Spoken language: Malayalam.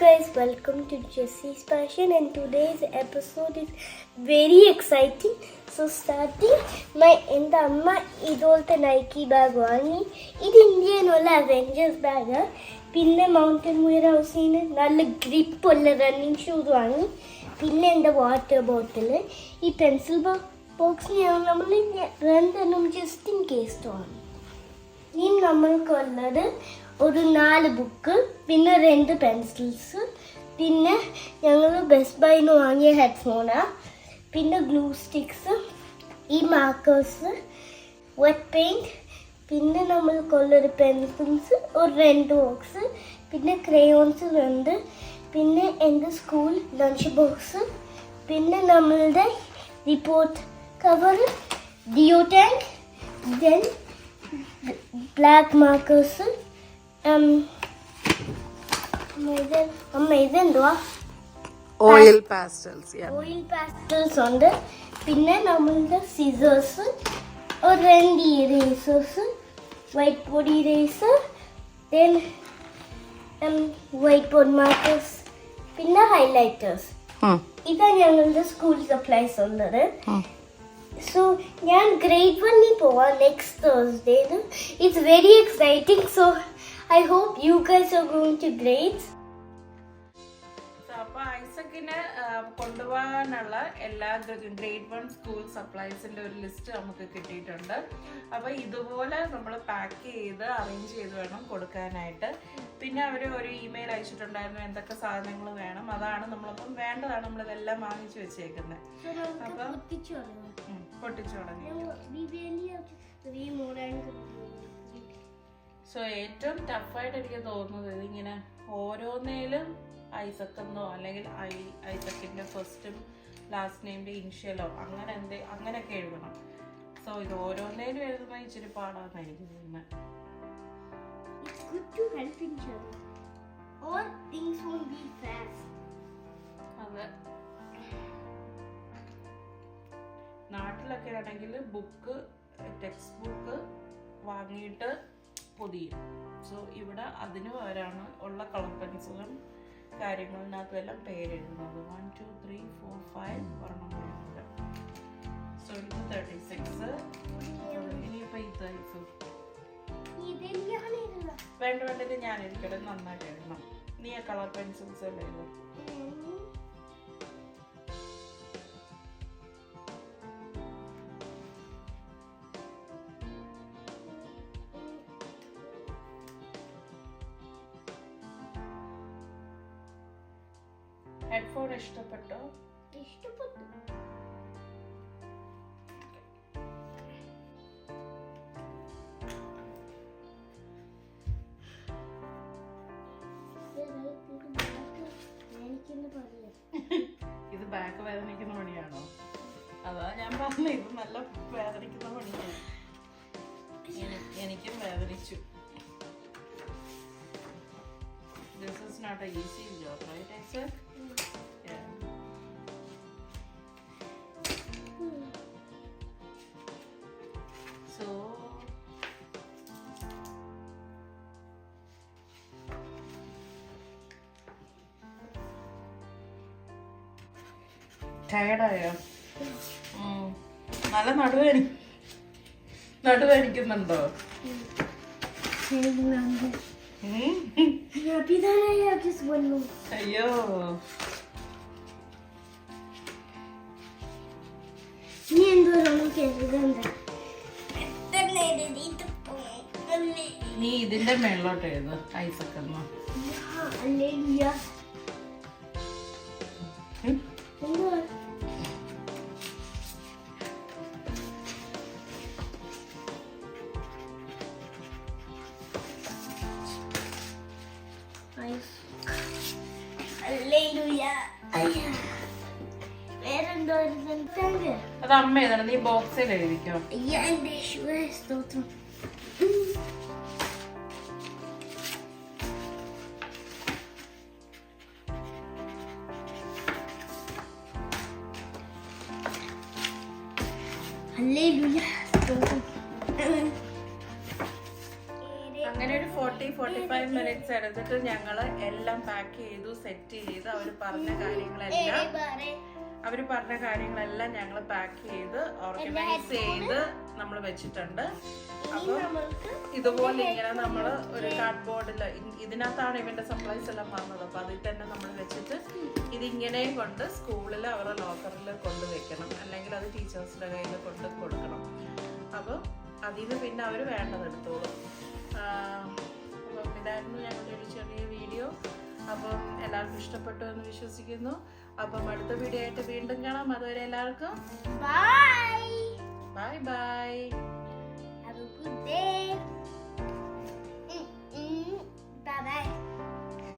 guys, welcome to Jessie's Passion, and today's episode is very exciting. So starting, എൻ്റെ അമ്മ ഇതുപോലത്തെ നൈക്കി ബാഗ് വാങ്ങി. ഇത് ഇന്ത്യയിലുള്ള അവെഞ്ചേഴ്സ് ബാഗ്. പിന്നെ മൗണ്ടൻ വെയർ ഹൗസിൽ നിന്ന് നല്ല ഗ്രിപ്പുള്ള റണ്ണിങ് ഷൂസ് വാങ്ങി. പിന്നെ എൻ്റെ വാട്ടർ ബോട്ടിൽ. ഈ പെൻസിൽ ബോക്സ് നമ്മൾ രണ്ടെണ്ണം ജസ്റ്റ് ഇൻ കേസ് വാങ്ങി. ഇനി നമ്മൾക്കുള്ളത് ഒരു 4 ബുക്ക്, പിന്നെ 2 പെൻസിൽസ്, പിന്നെ ഞങ്ങൾ ബെസ്റ്റ് ബൈന്ന് വാങ്ങിയ ഹെഡ്ഫോണാണ്, പിന്നെ ഗ്ലൂ സ്റ്റിക്സ്, ഈ മാർക്കേഴ്സ്, വെറ്റ് പെയിൻറ്റ്, പിന്നെ നമ്മൾക്കുള്ളൊരു പെൻസിൽസ്, ഒരു 2 ബോക്സ്, പിന്നെ ക്രയോൺസ് 2, പിന്നെ എൻ്റെ സ്കൂൾ ലഞ്ച് ബോക്സ്, പിന്നെ നമ്മളുടെ report cover, deo tank, then black markers. ഇതെന്തുവാ? ഓയിൽ പാസ്റ്റൽസ് ഉണ്ട്. പിന്നെ നമ്മളുടെ സിസേഴ്സ്, ഒരു 2 erasers, white board eraser, then white board markers, പിന്നെ ഹൈലൈറ്റേഴ്സ്. ഇതാണ് ഞങ്ങളുടെ സ്കൂൾ സപ്ലൈസ് ഉള്ളത്. സോ ഞാൻ grade 1 പോവാം next Thursday. It's very exciting. So I hope you guys are going to grades. അപ്പോൾ ഐസക്കിന് കൊണ്ടുപോകാനുള്ള എല്ലാ ഗ്രേഡ് 1 സ്കൂൾ സപ്ലൈസിൻ്റെ ഒരു ലിസ്റ്റ് നമുക്ക് കിട്ടിയിട്ടുണ്ട്. അപ്പോൾ ഇതുപോലെ നമ്മൾ പാക്ക് ചെയ്ത് അറേഞ്ച് ചെയ്ത് വേണം കൊടുക്കാനായിട്ട്. പിന്നെ അവർ ഒരു ഇമെയിൽ അയച്ചിട്ടുണ്ടായിരുന്നു എന്തൊക്കെ സാധനങ്ങൾ വേണം. അതാണ് നമ്മളിപ്പം വേണ്ടതാണ് നമ്മളിതെല്ലാം വാങ്ങിച്ചു വെച്ചേക്കുന്നത്. അപ്പം പൊട്ടിച്ചു തുടങ്ങി. സോ ഏറ്റവും ടഫായിട്ട് എനിക്ക് തോന്നുന്നത് ഇതിങ്ങനെ ഓരോന്നേലും ഐസക്കെന്നോ അല്ലെങ്കിൽ ഐസക്കിൻ്റെ ഫസ്റ്റും ലാസ്റ്റ് നെയിമിൻ്റെ ഇനിഷ്യലോ അങ്ങനെയൊക്കെ എഴുതണം. സോ ഇത് ഓരോന്നേലും എഴുതുന്ന ഇച്ചിരി പാടാന്ന് എനിക്ക് തോന്നുന്നത്. അതെ, നാട്ടിലൊക്കെ ആണെങ്കിൽ ബുക്ക് ടെക്സ്റ്റ് ബുക്ക് വാങ്ങിയിട്ട് പൊതിയും. സോ ഇവിടെ അതിന് പകരമാണ് ഉള്ള കളർ പെൻസിലും കാര്യങ്ങളിനകത്തും എല്ലാം പേരെഴുതുന്നത്. 1 2 3 4 5 ഒരെണ്ണം കൂടെ. സോ ഇത് 36. ഇനിയിപ്പോൾ ഇത് വേണ്ട ഞാൻ എനിക്കത് നന്നായിട്ട് എഴുതണം. നീ ആ കളർ പെൻസിൽസ് എല്ലാം എഴുതും. ഹെഡ്ഫോൺ ഇഷ്ടപ്പെട്ടോ? ഇഷ്ടപ്പെട്ടു. ഇത് ബാക്ക് വേദനിക്കുന്ന പണിയാണോ? അതാ ഞാൻ പറഞ്ഞു, ഇത് നല്ല വേദനിക്കുന്ന പണിയാണ്. എനിക്കും വേദനിച്ചു. This is not an easy job, right, Isaac? Yeah. So, tired ആയോ? നല്ല നടുവേദനിക്കുന്നുണ്ടോ? അയ്യോ, നീ ഇതിന്റെ മേളിലോട്ട് എഴുത് ഐസക്കെന്നോ. അത് അമ്മ എഴുതണം, നീ ബോക്സിൽ എഴുതിക്കോ. അങ്ങനെ ഒരു 40 45 മിനിറ്റ്സ് എടുത്തിട്ട് ഞങ്ങള് എല്ലാം പാക്ക് ചെയ്തു, സെറ്റ് ചെയ്ത് അവര് പറഞ്ഞ കാര്യങ്ങളെല്ലാം ഞങ്ങൾ പാക്ക് ചെയ്ത് ഓർഗനൈസ് ചെയ്ത് നമ്മൾ വെച്ചിട്ടുണ്ട്. അപ്പൊ ഇതുപോലെ ഇങ്ങനെ നമ്മൾ ഒരു കാർഡ് ബോർഡിൽ ഇതിനകത്താണ് ഇവന്റെ സപ്ലൈസ് എല്ലാം വന്നത്. അപ്പൊ അതിൽ തന്നെ നമ്മൾ വെച്ചിട്ട് ഇതിങ്ങനെ കൊണ്ട് സ്കൂളിൽ അവരുടെ ലോക്കറിൽ കൊണ്ടുവയ്ക്കണം, അല്ലെങ്കിൽ അത് ടീച്ചേഴ്സിന്റെ കയ്യിൽ കൊണ്ട് കൊടുക്കണം. അപ്പോൾ അതിന് പിന്നെ അവർ വേണ്ടത് എടുത്തോളും. അപ്പം ഇതായിരുന്നു ഞങ്ങളുടെ ഒരു ചെറിയ വീഡിയോ. അപ്പം എല്ലാവർക്കും ഇഷ്ടപ്പെട്ടു എന്ന് വിശ്വസിക്കുന്നു. അപ്പം അടുത്ത വീഡിയോ ആയിട്ട് വീണ്ടും കാണാം. അതുവരെ എല്ലാവർക്കും bye bye bye. Have A good day.